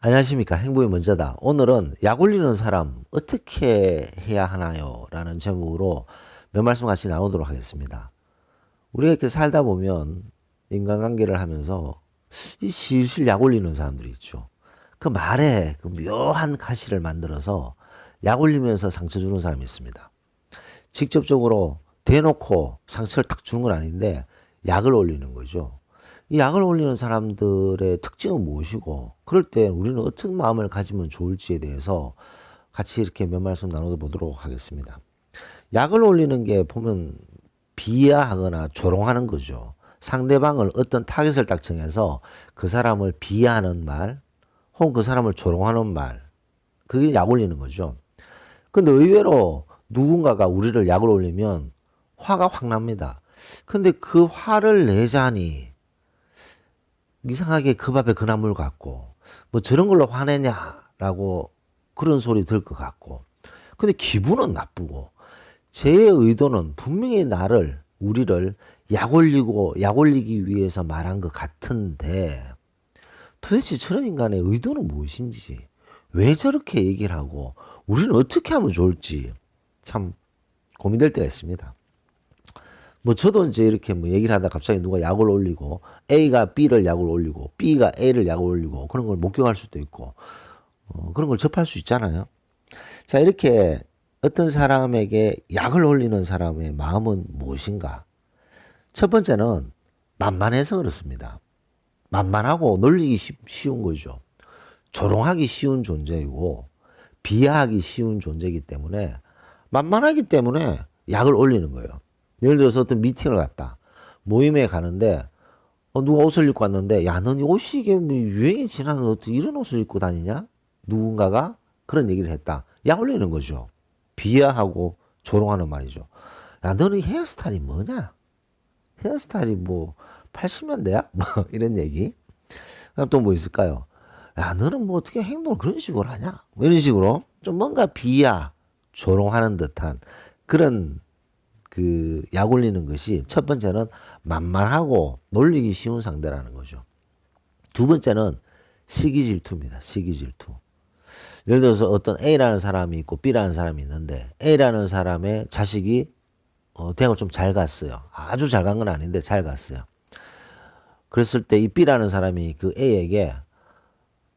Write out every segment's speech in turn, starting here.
안녕하십니까. 행복이 먼저다. 오늘은 약 올리는 사람 어떻게 해야 하나요? 라는 제목으로 몇 말씀 같이 나누도록 하겠습니다. 우리가 이렇게 살다 보면 인간관계를 하면서 이 실실 약 올리는 사람들이 있죠. 그 말에 그 묘한 가시를 만들어서 약 올리면서 상처 주는 사람이 있습니다. 직접적으로 대놓고 상처를 탁 주는 건 아닌데 약을 올리는 거죠. 이 약을 올리는 사람들의 특징은 무엇이고, 그럴 때 우리는 어떤 마음을 가지면 좋을지에 대해서 같이 이렇게 몇 말씀 나눠 보도록 하겠습니다. 약을 올리는 게 보면 비하하거나 조롱하는 거죠. 상대방을 어떤 타겟을 딱 정해서 그 사람을 비하하는 말, 혹은 그 사람을 조롱하는 말, 그게 약 올리는 거죠. 근데 의외로 누군가가 우리를 약을 올리면 화가 확 납니다. 근데 그 화를 내자니 이상하게 그 밥에 그 나물 같고, 뭐 저런 걸로 화내냐라고 그런 소리 들 것 같고, 근데 기분은 나쁘고, 제 의도는 분명히 우리를 약 올리기 위해서 말한 것 같은데, 도대체 저런 인간의 의도는 무엇인지, 왜 저렇게 얘기를 하고, 우리는 어떻게 하면 좋을지 참 고민될 때가 있습니다. 뭐 저도 이제 이렇게 뭐 얘기를 하다 갑자기 누가 약을 올리고 A가 B를 약을 올리고 B가 A를 약을 올리고 그런 걸 목격할 수도 있고 그런 걸 접할 수 있잖아요. 자, 이렇게 어떤 사람에게 약을 올리는 사람의 마음은 무엇인가? 첫 번째는 만만해서 그렇습니다. 만만하고 놀리기 쉬운 거죠. 조롱하기 쉬운 존재이고 비하하기 쉬운 존재이기 때문에 만만하기 때문에 약을 올리는 거예요. 예를 들어서 어떤 미팅을 갔다. 모임에 가는데 누가 옷을 입고 왔는데 야, 넌 이 옷이 이게 뭐 유행이 지나는 어떻게 이런 옷을 입고 다니냐? 누군가가 그런 얘기를 했다. 약 올리는 거죠. 비하하고 조롱하는 말이죠. 야, 너는 헤어스타일이 뭐냐? 헤어스타일이 뭐 80년대야? 뭐 이런 얘기. 그다음 또 뭐 있을까요? 야, 너는 뭐 어떻게 행동을 그런 식으로 하냐? 뭐 이런 식으로 좀 뭔가 비하, 조롱하는 듯한 그런 그 약 올리는 것이 첫 번째는 만만하고 놀리기 쉬운 상대라는 거죠. 두 번째는 시기 질투입니다. 시기 질투. 예를 들어서 어떤 A라는 사람이 있고 B라는 사람이 있는데 A라는 사람의 자식이 대학을 좀 잘 갔어요. 아주 잘 간 건 아닌데 잘 갔어요. 그랬을 때 이 B라는 사람이 그 A에게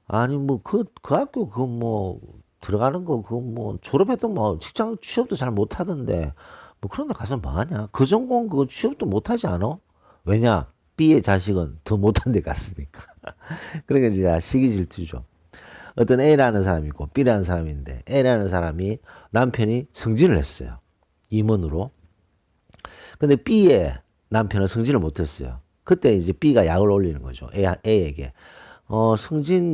아니 뭐 그 학교 그 뭐 들어가는 거 그 뭐 졸업해도 뭐 직장 취업도 잘 못하던데 뭐 그런 데 가서 뭐 하냐? 그 전공 그거 취업도 못하지 않아? 왜냐? B의 자식은 더 못한 데 갔으니까. 그러니까 이제 시기 질투죠. 어떤 A라는 사람이 있고 B라는 사람이 있는데 A라는 사람이 남편이 승진을 했어요. 임원으로. 근데 B의 남편은 승진을 못했어요. 그때 이제 B가 약을 올리는 거죠. A에게.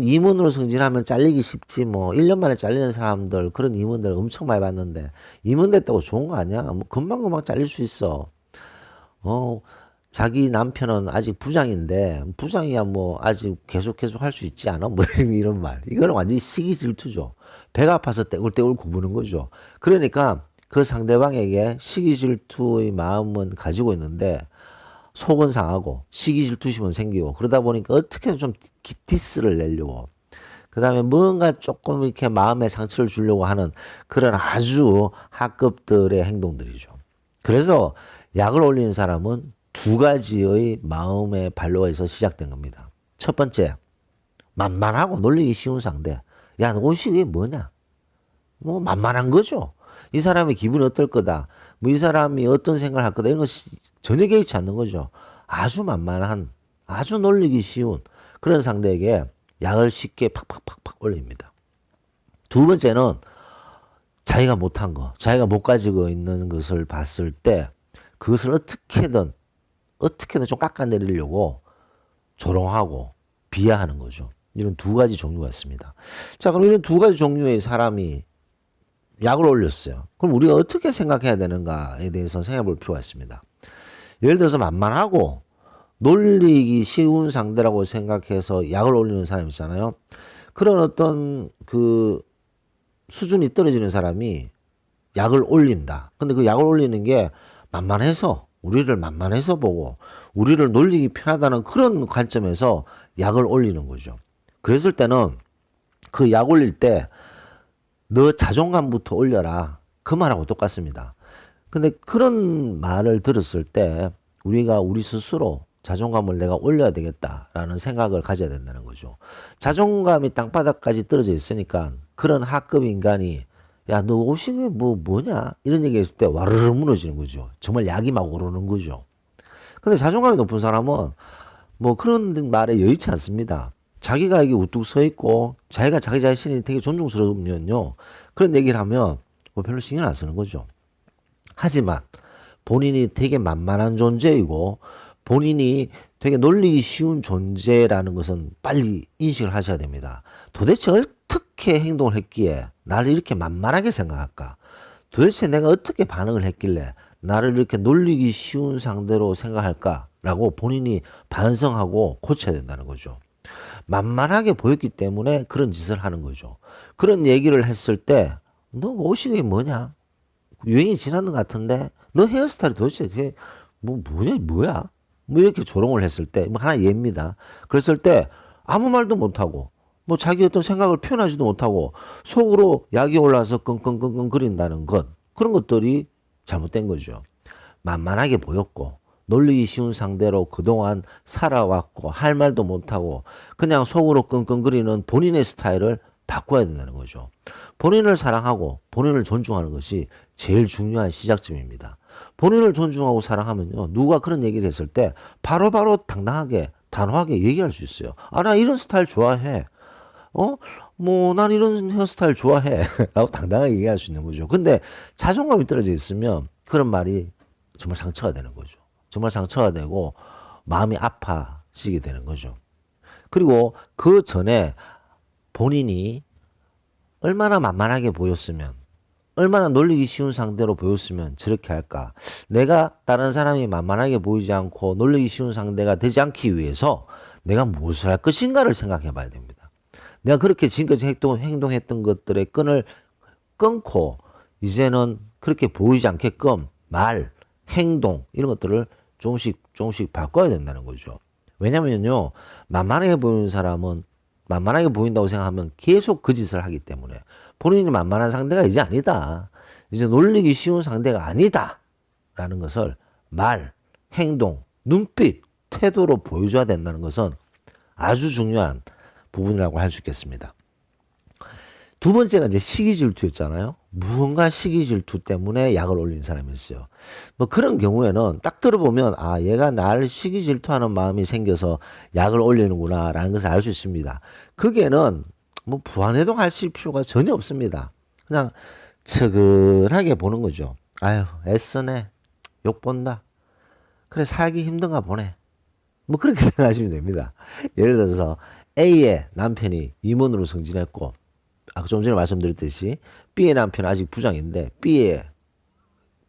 임원으로 승진하면 잘리기 쉽지, 뭐, 1년 만에 잘리는 사람들, 그런 임원들 엄청 많이 봤는데, 임원 됐다고 좋은 거 아니야? 뭐, 금방금방 잘릴 수 있어. 어, 자기 남편은 아직 부장인데, 부장이야 뭐, 아직 계속 할 수 있지 않아? 뭐, 이런 말. 이거는 완전히 시기 질투죠. 배가 아파서 떼굴떼굴 구부는 거죠. 그러니까 그 상대방에게 시기 질투의 마음은 가지고 있는데, 속은 상하고 시기 질투심은 생기고 그러다 보니까 어떻게든 좀 디스를 내려고 그다음에 뭔가 조금 이렇게 마음에 상처를 주려고 하는 그런 아주 하급들의 행동들이죠. 그래서 약을 올리는 사람은 두 가지의 마음의 반로에서 시작된 겁니다. 첫 번째, 만만하고 놀리기 쉬운 상대. 야, 너 옷이 이게 뭐냐? 뭐 만만한 거죠. 이 사람의 기분이 어떨 거다. 뭐 이 사람이 어떤 생각을 할 거다. 이런 거 전혀 개의치 않는 거죠. 아주 만만한, 아주 놀리기 쉬운 그런 상대에게 약을 쉽게 팍팍팍팍 올립니다. 두 번째는 자기가 못한 거, 자기가 못 가지고 있는 것을 봤을 때 그것을 어떻게든 좀 깎아내리려고 조롱하고 비하하는 거죠. 이런 두 가지 종류가 있습니다. 자, 그럼 이런 두 가지 종류의 사람이 약을 올렸어요. 그럼 우리가 어떻게 생각해야 되는가에 대해서 생각해 볼 필요가 있습니다. 예를 들어서 만만하고 놀리기 쉬운 상대라고 생각해서 약을 올리는 사람 있잖아요. 그런 어떤 그 수준이 떨어지는 사람이 약을 올린다. 근데 그 약을 올리는 게 우리를 만만해서 보고 우리를 놀리기 편하다는 그런 관점에서 약을 올리는 거죠. 그랬을 때는 그 약 올릴 때 너 자존감부터 올려라. 그 말하고 똑같습니다. 근데 그런 말을 들었을 때 우리가 우리 스스로 자존감을 내가 올려야 되겠다라는 생각을 가져야 된다는 거죠. 자존감이 땅바닥까지 떨어져 있으니까 그런 하급 인간이 야, 너 옷이 뭐냐? 이런 얘기 했을 때 와르르 무너지는 거죠. 정말 약이 막 오르는 거죠. 근데 자존감이 높은 사람은 뭐 그런 말에 여의치 않습니다. 자기가 여기 우뚝 서 있고 자기가 자기 자신이 되게 존중스러우면요. 그런 얘기를 하면 뭐 별로 신경 안 쓰는 거죠. 하지만 본인이 되게 만만한 존재이고 본인이 되게 놀리기 쉬운 존재라는 것은 빨리 인식을 하셔야 됩니다. 도대체 어떻게 행동을 했기에 나를 이렇게 만만하게 생각할까? 도대체 내가 어떻게 반응을 했길래 나를 이렇게 놀리기 쉬운 상대로 생각할까? 라고 본인이 반성하고 고쳐야 된다는 거죠. 만만하게 보였기 때문에 그런 짓을 하는 거죠. 그런 얘기를 했을 때, 너 옷이 뭐냐? 유행이 지났는 것 같은데, 너 헤어스타일이 도대체 그게 뭐야? 뭐 이렇게 조롱을 했을 때, 뭐 하나 예입니다. 그랬을 때 아무 말도 못하고, 뭐 자기 어떤 생각을 표현하지도 못하고, 속으로 약이 올라서 끙끙끙끙 거린다는 것, 그런 것들이 잘못된 거죠. 만만하게 보였고, 놀리기 쉬운 상대로 그동안 살아왔고 할 말도 못하고 그냥 속으로 끙끙거리는 본인의 스타일을 바꿔야 된다는 거죠. 본인을 사랑하고 본인을 존중하는 것이 제일 중요한 시작점입니다. 본인을 존중하고 사랑하면요. 누가 그런 얘기를 했을 때 바로바로 당당하게 단호하게 얘기할 수 있어요. 아, 나 이런 스타일 좋아해. 난 이런 헤어스타일 좋아해. 라고 당당하게 얘기할 수 있는 거죠. 근데 자존감이 떨어져 있으면 그런 말이 정말 상처가 되는 거죠. 정말 상처가 되고 마음이 아파지게 되는 거죠. 그리고 그 전에 본인이 얼마나 만만하게 보였으면, 얼마나 놀리기 쉬운 상대로 보였으면 저렇게 할까? 내가 다른 사람이 만만하게 보이지 않고 놀리기 쉬운 상대가 되지 않기 위해서 내가 무엇을 할 것인가를 생각해 봐야 됩니다. 내가 그렇게 지금까지 행동했던 것들의 끈을 끊고 이제는 그렇게 보이지 않게끔 말, 행동 이런 것들을 조금씩 바꿔야 된다는 거죠. 왜냐면요, 만만하게 보이는 사람은 만만하게 보인다고 생각하면 계속 그 짓을 하기 때문에 본인이 만만한 상대가 이제 아니다. 이제 놀리기 쉬운 상대가 아니다. 라는 것을 말, 행동, 눈빛, 태도로 보여줘야 된다는 것은 아주 중요한 부분이라고 할 수 있겠습니다. 두 번째가 이제 시기 질투였잖아요. 무언가 시기 질투 때문에 약을 올린 사람이 있어요. 뭐 그런 경우에는 딱 들어보면 아, 얘가 나를 시기 질투하는 마음이 생겨서 약을 올리는구나 라는 것을 알 수 있습니다. 그게는 뭐 부안해동 하실 필요가 전혀 없습니다. 그냥 측은하게 보는 거죠. 아유, 애쓰네. 욕 본다. 그래, 살기 힘든가 보네. 뭐 그렇게 생각하시면 됩니다. 예를 들어서 A의 남편이 임원으로 승진했고 아까 좀 전에 말씀드렸듯이 B의 남편은 아직 부장인데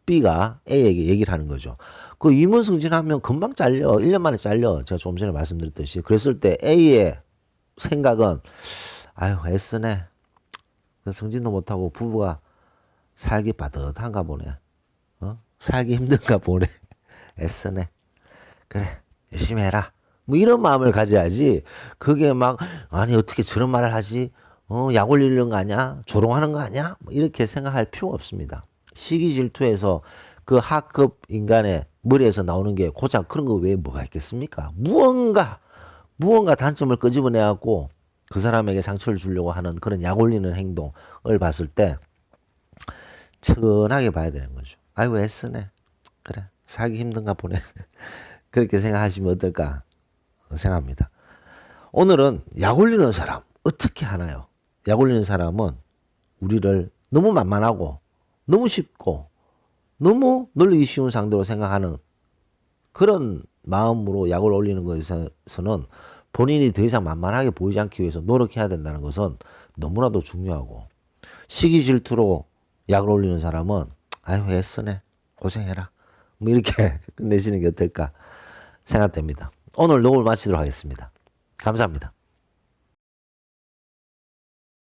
B가 A에게 얘기를 하는 거죠. 그 임원 승진하면 금방 잘려. 1년 만에 잘려. 제가 좀 전에 말씀드렸듯이. 그랬을 때 A의 생각은 아유, 애쓰네. 승진도 못하고 부부가 살기 빠듯한가 보네. 살기 힘든가 보네. 애쓰네. 그래, 열심히 해라. 뭐 이런 마음을 가져야지. 그게 막 아니 어떻게 저런 말을 하지? 약 올리는 거 아니야? 조롱하는 거 아니야? 뭐 이렇게 생각할 필요가 없습니다. 시기 질투에서 그 하급 인간의 머리에서 나오는 게 고작 그런 거 외에 뭐가 있겠습니까? 무언가 단점을 끄집어내갖고 그 사람에게 상처를 주려고 하는 그런 약 올리는 행동을 봤을 때 측은하게 봐야 되는 거죠. 아이고 애쓰네. 그래, 살기 힘든가 보네. 그렇게 생각하시면 어떨까 생각합니다. 오늘은 약 올리는 사람 어떻게 하나요? 약 올리는 사람은 우리를 너무 만만하고 너무 쉽고 너무 놀리기 쉬운 상대로 생각하는 그런 마음으로 약을 올리는 것에서는 본인이 더 이상 만만하게 보이지 않기 위해서 노력해야 된다는 것은 너무나도 중요하고, 시기 질투로 약을 올리는 사람은 아유 애쓰네, 고생해라, 뭐 이렇게 끝내시는 게 어떨까 생각됩니다. 오늘 녹음을 마치도록 하겠습니다. 감사합니다.